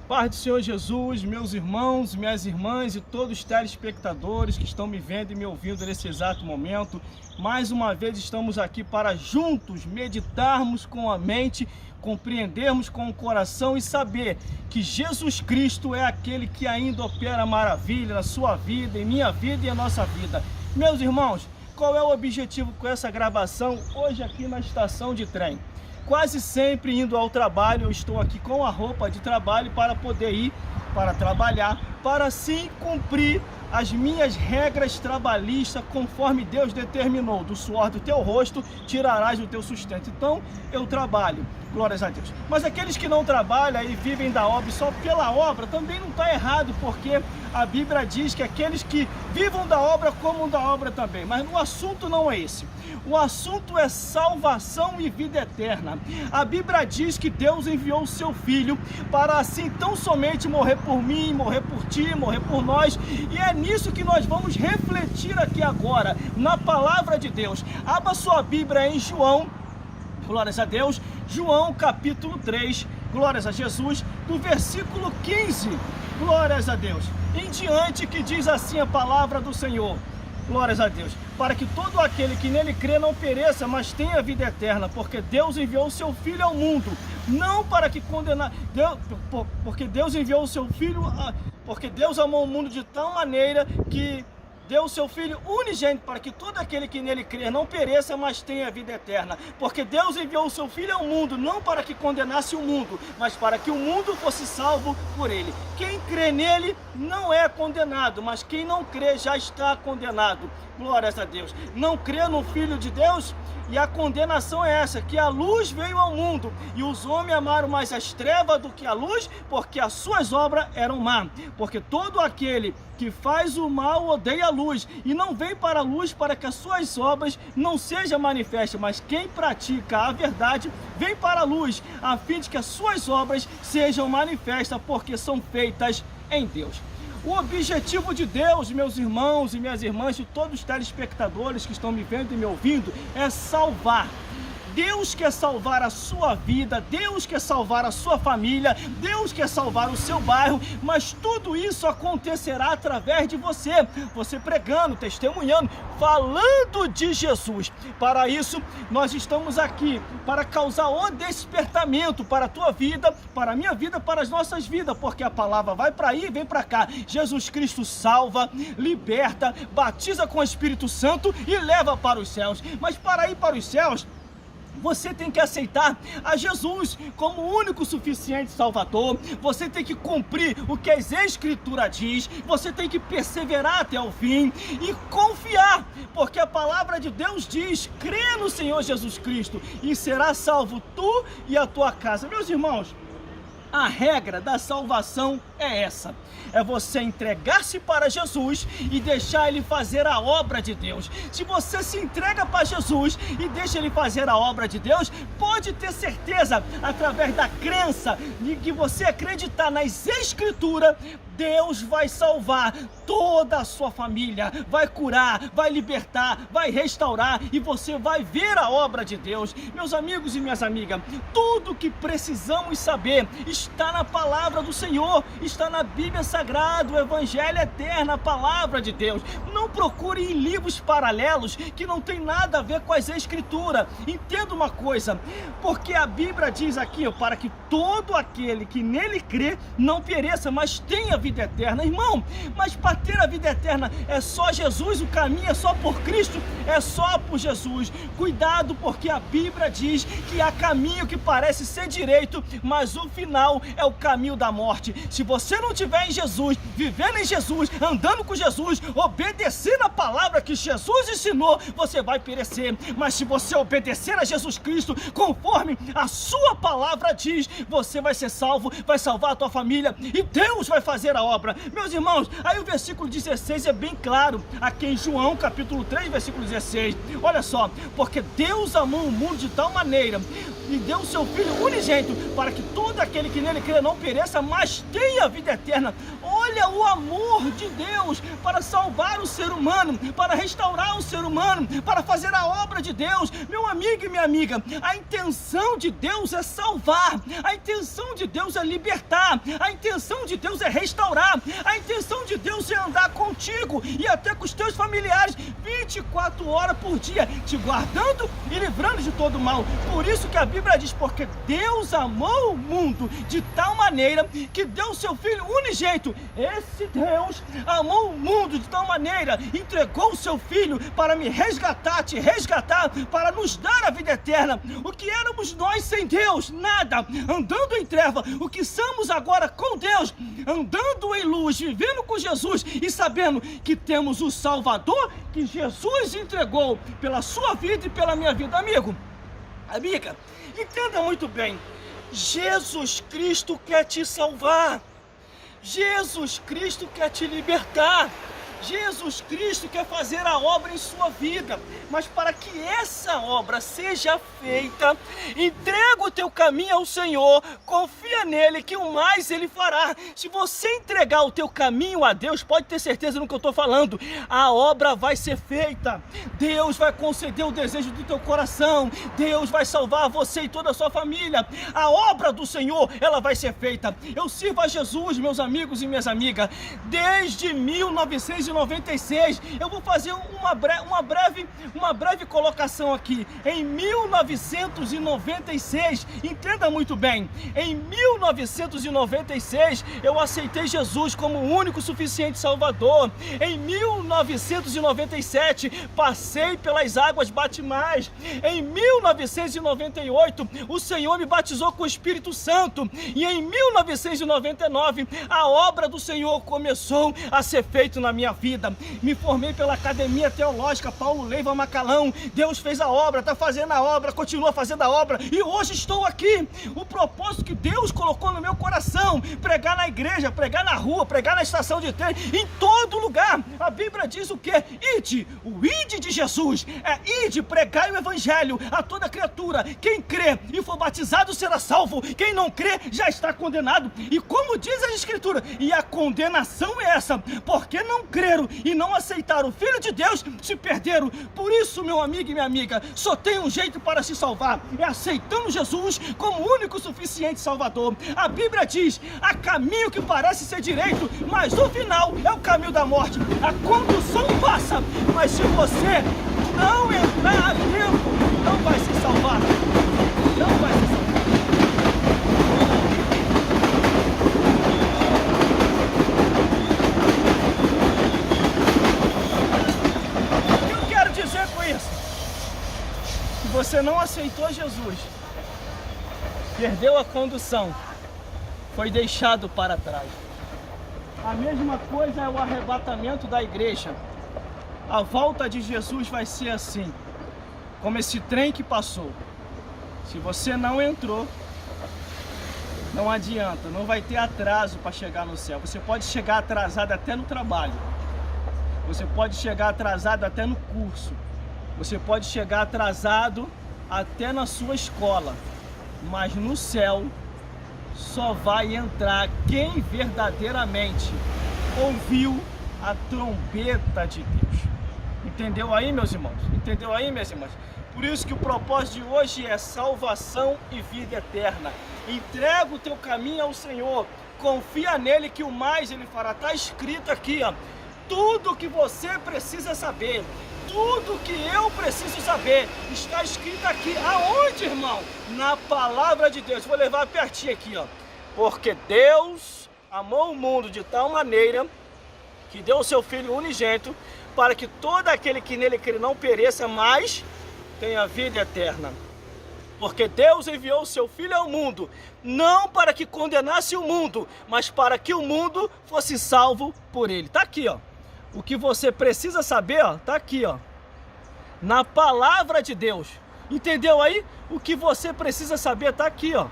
Paz do Senhor Jesus, meus irmãos, minhas irmãs e todos os telespectadores que estão me vendo e me ouvindo nesse exato momento. Mais uma vez estamos aqui para juntos meditarmos com a mente, compreendermos com o coração e saber que Jesus Cristo é aquele que ainda opera maravilha na sua vida, em minha vida e em nossa vida. Meus irmãos, qual é o objetivo com essa gravação hoje aqui na estação de trem? Quase sempre indo ao trabalho, eu estou aqui com a roupa de trabalho para poder ir para trabalhar, para assim cumprir as minhas regras trabalhistas conforme Deus determinou. Do suor do teu rosto tirarás o teu sustento. Então eu trabalho, glórias a Deus. Mas aqueles que não trabalham e vivem da obra só pela obra, também não está errado, porque a Bíblia diz que aqueles que vivam da obra comam da obra também. Mas o assunto não é esse. O assunto é salvação e vida eterna. A Bíblia diz que Deus enviou o seu Filho para assim tão somente morrer por mim, morrer por ti, morrer por nós. E é nisso que nós vamos refletir aqui agora, na palavra de Deus. Abra sua Bíblia em João, glórias a Deus, João capítulo 3, glórias a Jesus, do versículo 15, glórias a Deus, em diante, que diz assim a palavra do Senhor. Glórias a Deus, para que todo aquele que nele crê não pereça, mas tenha vida eterna, porque Deus enviou o seu Filho ao mundo, não para que condenar, porque Deus enviou o seu Filho, porque Deus amou o mundo de tal maneira que deu o seu Filho unigênito, para que todo aquele que nele crer não pereça, mas tenha vida eterna. Porque Deus enviou o seu Filho ao mundo, não para que condenasse o mundo, mas para que o mundo fosse salvo por ele. Quem crê nele não é condenado, mas quem não crê já está condenado. Glórias a Deus. Não crê no Filho de Deus? E a condenação é essa, que a luz veio ao mundo, e os homens amaram mais as trevas do que a luz, porque as suas obras eram má. Porque todo aquele que faz o mal odeia a luz, e não vem para a luz para que as suas obras não sejam manifestas, mas quem pratica a verdade vem para a luz, a fim de que as suas obras sejam manifestas, porque são feitas em Deus. O objetivo de Deus, meus irmãos e minhas irmãs e todos os telespectadores que estão me vendo e me ouvindo, é salvar. Deus quer salvar a sua vida, Deus quer salvar a sua família, Deus quer salvar o seu bairro, mas tudo isso acontecerá através de você, você pregando, testemunhando, falando de Jesus. Para isso, nós estamos aqui, para causar o despertamento para a tua vida, para a minha vida, para as nossas vidas, porque a palavra vai para aí e vem para cá. Jesus Cristo salva, liberta, batiza com o Espírito Santo e leva para os céus. Mas para ir para os céus, você tem que aceitar a Jesus como o único suficiente Salvador. Você tem que cumprir o que as Escrituras diz. Você tem que perseverar até o fim e confiar, porque a palavra de Deus diz: crê no Senhor Jesus Cristo e será salvo tu e a tua casa. Meus irmãos, a regra da salvação é essa: é você entregar-se para Jesus e deixar Ele fazer a obra de Deus. Se você se entrega para Jesus e deixa Ele fazer a obra de Deus, pode ter certeza, através da crença, de que você acreditar nas Escrituras, Deus vai salvar toda a sua família, vai curar, vai libertar, vai restaurar, e você vai ver a obra de Deus. Meus amigos e minhas amigas, tudo que precisamos saber está na palavra do Senhor, está na Bíblia Sagrada, o Evangelho eterno, a palavra de Deus. Não procure em livros paralelos que não tem nada a ver com as Escrituras. Entenda uma coisa, porque a Bíblia diz aqui, para que todo aquele que nele crê não pereça, mas tenha vida eterna. Irmão, mas para ter a vida eterna é só Jesus, o caminho é só por Cristo, é só por Jesus. Cuidado, porque a Bíblia diz que há caminho que parece ser direito, mas o final é o caminho da morte. Se você não estiver em Jesus, vivendo em Jesus, andando com Jesus, obedecendo a palavra que Jesus ensinou, você vai perecer. Mas se você obedecer a Jesus Cristo conforme a sua palavra diz, você vai ser salvo, vai salvar a tua família e Deus vai fazer a obra. Meus irmãos, aí o versículo 16 é bem claro, aqui em João capítulo 3, versículo 16. Olha só: porque Deus amou o mundo de tal maneira e deu o seu Filho unigênito, para que todo aquele que nele crê não pereça, mas tenha vida eterna. Olha Olha o amor de Deus para salvar o ser humano, para restaurar o ser humano, para fazer a obra de Deus. Meu amigo e minha amiga, a intenção de Deus é salvar, a intenção de Deus é libertar, a intenção de Deus é restaurar, a intenção de Deus é andar contigo e até com os teus familiares 24 horas por dia, te guardando e livrando de todo mal. Por isso que a Bíblia diz, porque Deus amou o mundo de tal maneira que deu o seu Filho unigênito. Esse Deus amou o mundo de tal maneira, entregou o seu Filho para me resgatar, te resgatar, para nos dar a vida eterna. O que éramos nós sem Deus? Nada. Andando em treva. O que somos agora com Deus? Andando em luz, vivendo com Jesus e sabendo que temos o Salvador que Jesus entregou pela sua vida e pela minha vida. Amigo, amiga, entenda muito bem. Jesus Cristo quer te salvar. Jesus Cristo quer te libertar. Jesus Cristo quer fazer a obra em sua vida, mas para que essa obra seja feita, entrega o teu caminho ao Senhor, confia nele que o mais ele fará. Se você entregar o teu caminho a Deus, pode ter certeza no que eu estou falando, a obra vai ser feita. Deus vai conceder o desejo do teu coração, Deus vai salvar você e toda a sua família. A obra do Senhor, ela vai ser feita. Eu sirvo a Jesus, meus amigos e minhas amigas, desde 1996. Eu vou fazer uma breve colocação aqui. Em 1996, entenda muito bem, em 1996 eu aceitei Jesus como o único suficiente Salvador. Em 1997 passei pelas águas batismais. Em 1998 o Senhor me batizou com o Espírito Santo. E em 1999 a obra do Senhor começou a ser feita na minha vida. Me formei pela Academia Teológica Paulo Leiva Macalão. Deus fez a obra, está fazendo a obra, continua fazendo a obra e hoje estou aqui. O propósito que Deus colocou no meu coração, pregar na igreja, pregar na rua, pregar na estação de trem, em todo lugar. A Bíblia diz o quê? Ide, o ide de Jesus, é ide, pregai o evangelho a toda criatura. Quem crê e for batizado será salvo, quem não crê já está condenado. E como diz a Escritura, e a condenação é essa, porque não creram e não aceitaram o Filho de Deus, se perderam. Por isso, meu amigo e minha amiga, só tem um jeito para se salvar, é aceitando Jesus como o único suficiente Salvador. A Bíblia diz, há caminho que parece ser direito, mas no final é o caminho da morte. A condução passa, mas se você não entrar a tempo, não vai se salvar. Não vai se salvar. Você não aceitou Jesus, perdeu a condução, foi deixado para trás. A mesma coisa é o arrebatamento da igreja. A volta de Jesus vai ser assim, como esse trem que passou. Se você não entrou, não adianta, não vai ter atraso para chegar no céu. Você pode chegar atrasado até no trabalho, você pode chegar atrasado até no curso, você pode chegar atrasado até na sua escola, mas no céu só vai entrar quem verdadeiramente ouviu a trombeta de Deus. Entendeu aí, meus irmãos? Entendeu aí, minhas irmãs? Por isso que o propósito de hoje é salvação e vida eterna. Entrega o teu caminho ao Senhor, confia nele que o mais ele fará. Está escrito aqui, ó, tudo que você precisa saber, tudo que eu preciso saber, está escrito aqui. Aonde, irmão? Na palavra de Deus. Vou levar pertinho aqui, ó. Porque Deus amou o mundo de tal maneira que deu o seu Filho unigênito, para que todo aquele que nele crê não pereça, mas tenha vida eterna. Porque Deus enviou o seu Filho ao mundo, não para que condenasse o mundo, mas para que o mundo fosse salvo por ele. Tá aqui, ó. O que você precisa saber, ó, tá aqui, ó. Na palavra de Deus. Entendeu aí? O que você precisa saber tá aqui, ó.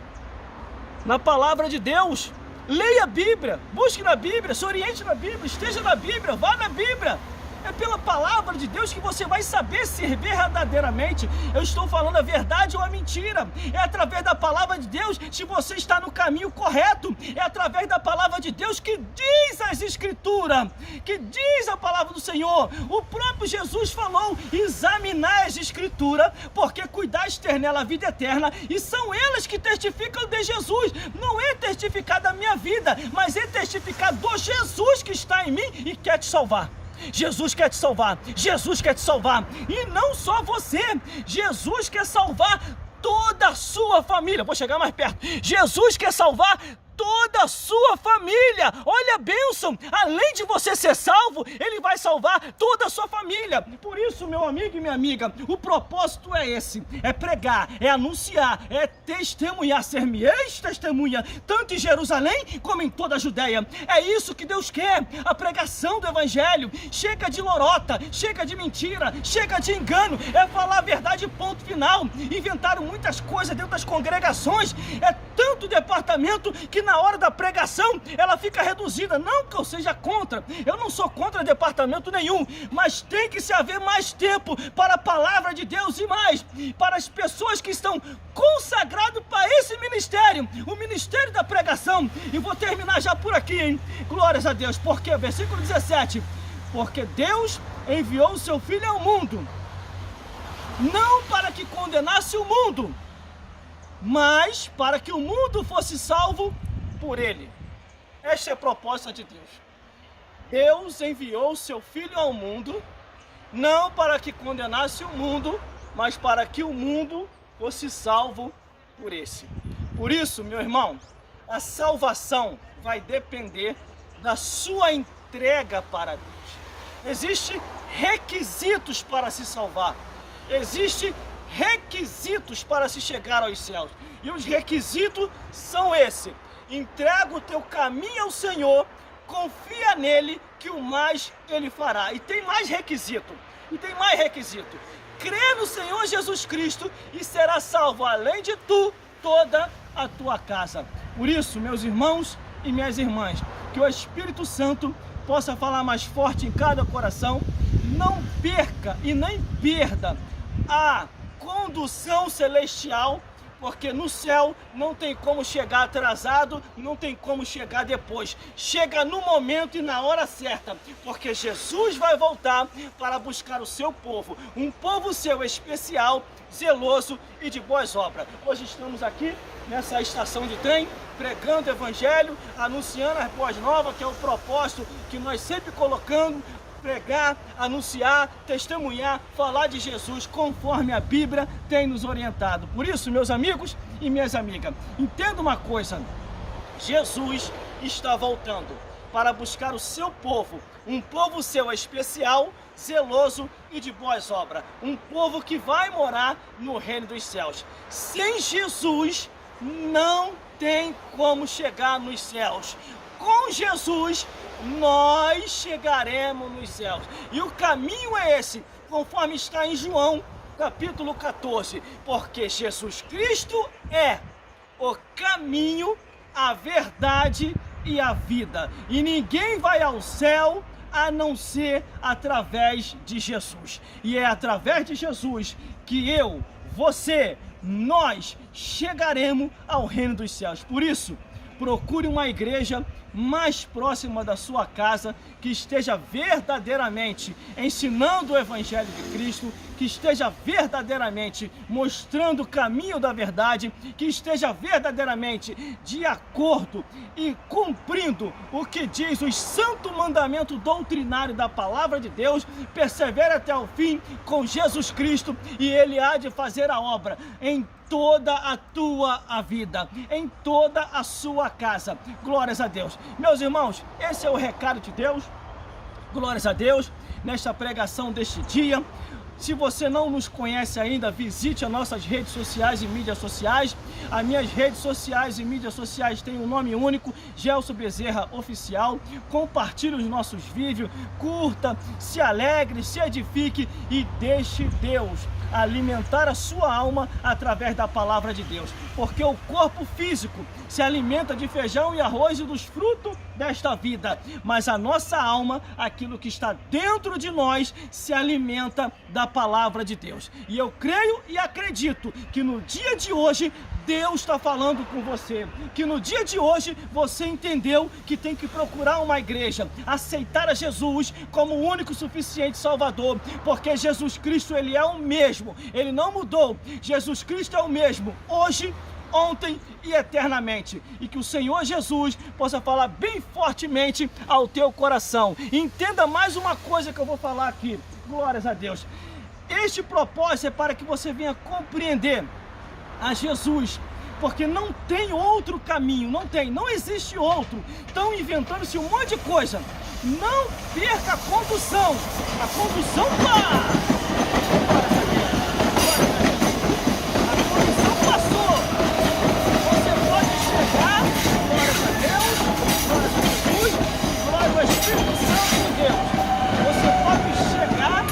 Na palavra de Deus. Leia a Bíblia, busque na Bíblia, se oriente na Bíblia, esteja na Bíblia, vá na Bíblia. É pela palavra de Deus que você vai saber se verdadeiramente eu estou falando a verdade ou a mentira. É através da palavra de Deus se você está no caminho correto. É através da palavra de Deus, que diz as Escrituras, que diz a palavra do Senhor. O próprio Jesus falou: examinai as Escrituras, porque cuidais ter nela a vida eterna, e são elas que testificam de Jesus. Não é testificar da minha vida, mas é testificar do Jesus que está em mim e quer te salvar. Jesus quer te salvar, Jesus quer te salvar, e não só você, Jesus quer salvar toda a sua família. Vou chegar mais perto. Jesus quer salvar toda a sua família. Olha a bênção, além de você ser salvo, Ele vai salvar toda a sua família. Por isso, meu amigo e minha amiga, o propósito é esse: é pregar, é anunciar, é testemunhar, ser-me-eis testemunha, tanto em Jerusalém como em toda a Judéia. É isso que Deus quer, a pregação do Evangelho. Chega de lorota, chega de mentira, chega de engano, é falar a verdade, ponto final. Inventaram muitas coisas dentro das congregações, é tanto departamento que na hora da pregação ela fica reduzida. Não que eu seja contra, eu não sou contra departamento nenhum, mas tem que se haver mais tempo para a palavra de Deus e mais para as pessoas que estão consagradas para esse ministério, o ministério da pregação. E vou terminar já por aqui, hein? Glórias a Deus, porque versículo 17: porque Deus enviou o seu Filho ao mundo, não para que condenasse o mundo, mas para que o mundo fosse salvo por ele. Esta é a proposta de Deus. Deus enviou o seu Filho ao mundo, não para que condenasse o mundo, mas para que o mundo fosse salvo por esse. Por isso, meu irmão, a salvação vai depender da sua entrega para Deus. Existem requisitos para se salvar. Existem requisitos para se chegar aos céus. E os requisitos são esses: entrega o teu caminho ao Senhor, confia nele, que o mais ele fará. E tem mais requisito. Crê no Senhor Jesus Cristo e será salvo, além de tu, toda a tua casa. Por isso, meus irmãos e minhas irmãs, que o Espírito Santo possa falar mais forte em cada coração. Não perca e nem perda a condução celestial, porque no céu não tem como chegar atrasado, não tem como chegar depois. Chega no momento e na hora certa, porque Jesus vai voltar para buscar o seu povo, um povo seu especial, zeloso e de boas obras. Hoje estamos aqui nessa estação de trem, pregando o Evangelho, anunciando as boas novas, que é o propósito que nós sempre colocamos: pregar, anunciar, testemunhar, falar de Jesus conforme a Bíblia tem nos orientado. Por isso, meus amigos e minhas amigas, entenda uma coisa: Jesus está voltando para buscar o seu povo, um povo seu especial, zeloso e de boas obras, um povo que vai morar no reino dos céus. Sem Jesus não tem como chegar nos céus. Com Jesus nós chegaremos nos céus. E o caminho é esse, conforme está em João capítulo 14. Porque Jesus Cristo é o caminho, a verdade e a vida. E ninguém vai ao céu a não ser através de Jesus. E é através de Jesus que eu, você, nós chegaremos ao reino dos céus. Por isso, procure uma igreja mais próxima da sua casa, que esteja verdadeiramente ensinando o Evangelho de Cristo, que esteja verdadeiramente mostrando o caminho da verdade, que esteja verdadeiramente de acordo e cumprindo o que diz os santos mandamentos doutrinários da palavra de Deus. Persevere até o fim com Jesus Cristo e Ele há de fazer a obra em toda a tua vida, em toda a sua casa. Glórias a Deus. Meus irmãos, esse é o recado de Deus. Glórias a Deus, nesta pregação deste dia. Se você não nos conhece ainda, visite as nossas redes sociais e mídias sociais. As minhas redes sociais e mídias sociais têm um nome único: Gelson Bezerra Oficial. Compartilhe os nossos vídeos, curta, se alegre, se edifique e deixe Deus alimentar a sua alma através da palavra de Deus. porque o corpo físico se alimenta de feijão e arroz e dos frutos desta vida, mas a nossa alma, aquilo que está dentro de nós, se alimenta da palavra de Deus. E eu creio e acredito que no dia de hoje Deus está falando com você, que no dia de hoje você entendeu que tem que procurar uma igreja, aceitar a Jesus como o único suficiente Salvador, porque Jesus Cristo, Ele é o mesmo, Ele não mudou. Jesus Cristo é o mesmo hoje, ontem e eternamente, e que o Senhor Jesus possa falar bem fortemente ao teu coração. Entenda mais uma coisa que eu vou falar aqui, glórias a Deus. Este propósito é para que você venha compreender a Jesus, porque não tem outro caminho, não existe outro. Estão inventando-se um monte de coisa. Não perca a condução passou. Você pode chegar, glória a Deus, glória a Jesus, glória ao Espírito Santo de Deus. Você pode chegar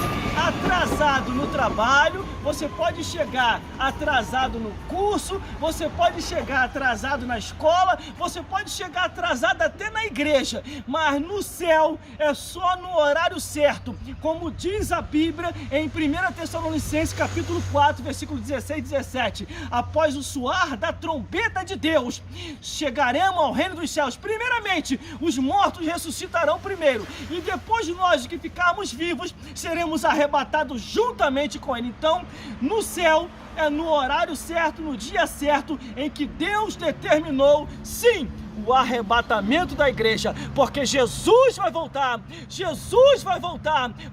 atrasado no trabalho, você pode chegar atrasado no curso, você pode chegar atrasado na escola, você pode chegar atrasado até na igreja, mas no céu é só no horário certo, como diz a Bíblia em 1 Tessalonicenses capítulo 4, versículo 16 e 17, após o soar da trombeta de Deus, chegaremos ao reino dos céus. Primeiramente, os mortos ressuscitarão primeiro, e depois nós que ficarmos vivos, seremos arrebatados juntamente com Ele. Então, no céu é no horário certo, no dia certo, em que Deus determinou, sim, o arrebatamento da igreja, porque Jesus vai voltar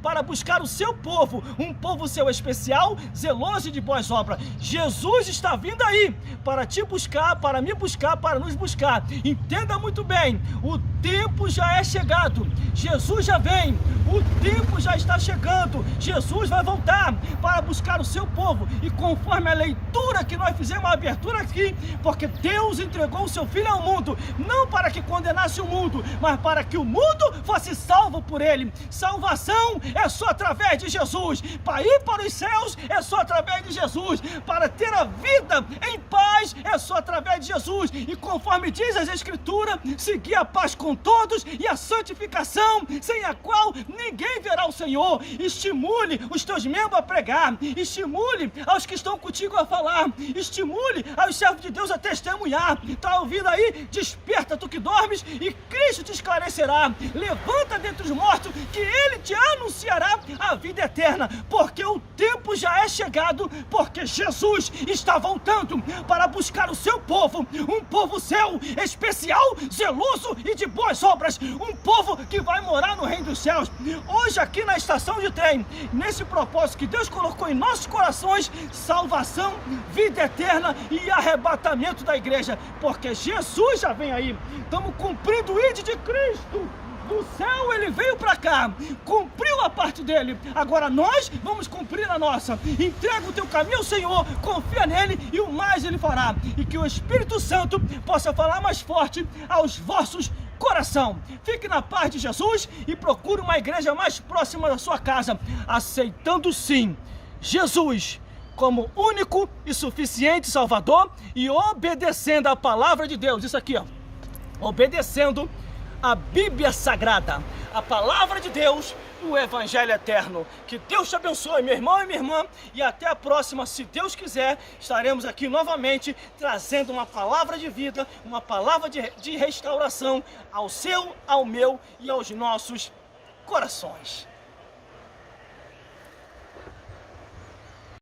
para buscar o seu povo, um povo seu especial, zeloso e de boas obras. Jesus está vindo aí para te buscar, para me buscar, para nos buscar. Entenda muito bem, o tempo já é chegado, Jesus já vem, o tempo já está chegando, Jesus vai voltar para buscar o seu povo, e conforme a leitura que nós fizemos, a abertura aqui, porque Deus entregou o seu Filho ao mundo, não para que condenasse o mundo, mas para que o mundo fosse salvo por Ele. Salvação é só através de Jesus, para ir para os céus é só através de Jesus, para ter a vida em paz é só através de Jesus, e conforme diz as Escrituras, seguir a paz com todos e a santificação, sem a qual ninguém verá o Senhor. Estimule os teus membros a pregar, estimule aos que estão contigo a falar, estimule aos servos de Deus a testemunhar. Está ouvindo aí? Desperta tu que dormes e Cristo te esclarecerá. Levanta dentre os mortos que Ele te anunciará a vida eterna, porque o tempo já é chegado, porque Jesus está voltando para buscar o seu povo, um povo seu, especial, zeloso e de boas obras, um povo que vai morar no reino dos céus. Hoje aqui na estação de trem, nesse propósito que Deus colocou em nossos corações, salvação, vida eterna e arrebatamento da igreja, porque Jesus já vem aí. Estamos cumprindo o ID de Cristo. Do céu Ele veio para cá, cumpriu a parte dele, agora nós vamos cumprir a nossa. Entrega o teu caminho ao Senhor, confia nele e o mais Ele fará, e que o Espírito Santo possa falar mais forte aos vossos coração. Fique na paz de Jesus e procure uma igreja mais próxima da sua casa, aceitando sim Jesus como único e suficiente Salvador e obedecendo a palavra de Deus. Isso aqui, ó, obedecendo a Bíblia Sagrada, a palavra de Deus, o Evangelho Eterno. Que Deus te abençoe, meu irmão e minha irmã, e até a próxima. Se Deus quiser, estaremos aqui novamente trazendo uma palavra de vida, uma palavra de restauração ao seu, ao meu e aos nossos corações.